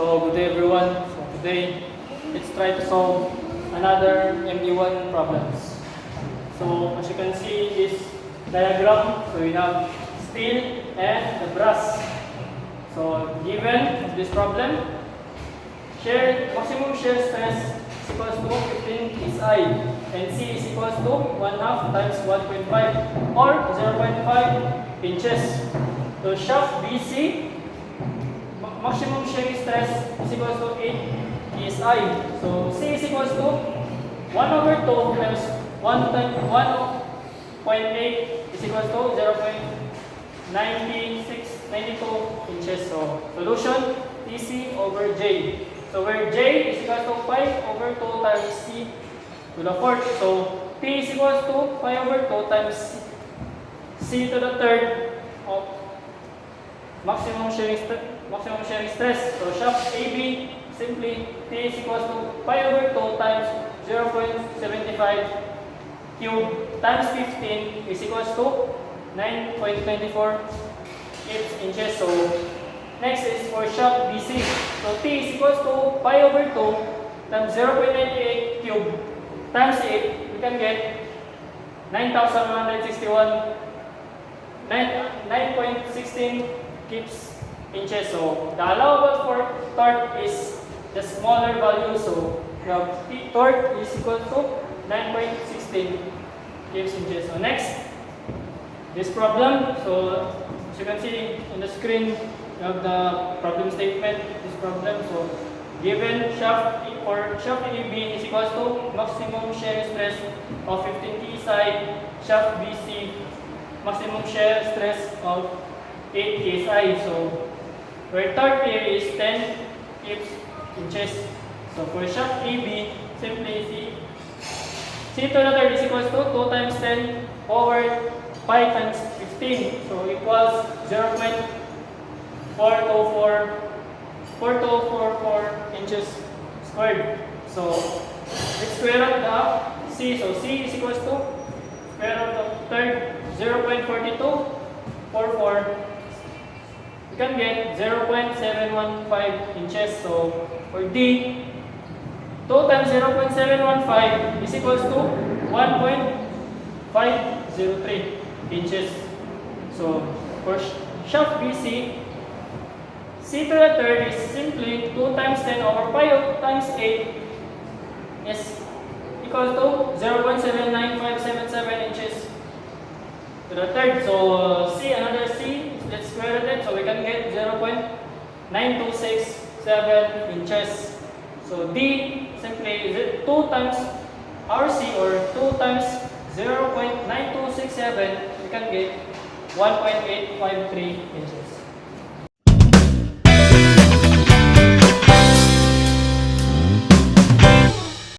So good day everyone. So today, let's try to solve another MD1 problems. So as you can see this diagram, so we have steel and the brass. So given this problem, maximum shear stress is equals to 15 SI and C is equals to 1/2 times 1.5 or 0.5 inches. So shaft BC maximum shear stress is equals to 8 PSI. So C is equals to 1/2 times 1.8 is equals to 0.9692 inches. So solution TC over J. So where J is equals to 5/2 times C to the fourth. So T is equals to 5/2 times C to the third of maximum shearing stress. So shaft AB simply T is equals to 5/2 times 0.75 cube times 15 is equals to 9.24 inches. So next is for shaft BC. So T is equals to 5/2 times 0.98 cube times 8. We can get 9.16 inches. So the allowable for torque is the smaller value. So we have torque is equal to 9.16 inches. So next, this problem. So as you can see on the screen, you have the problem statement. This problem. So given shaft AB is equals to maximum shear stress of 15 psi, shaft BC maximum shear stress of 8 psi. So where torque here is 10 inches. So for shaft AB, simply C to the third is equals to 2 times 10 over 5 times 15. So equals 0.4244 inches squared. So let's square out the C. So C is equals to square root of third 0.4244. You can get 0.715 inches. So for D, 2 times 0.715 is equals to 1.503 inches. So for shaft BC, C to the third is simply 2 times 10 over 5 times 8 is equals to 0.79577 inches to the third. So C, another C, let's square root it. So we can get 0.9267 inches. So D simply is 2 times RC or 2 times 0.9267, we can get 1.853 inches.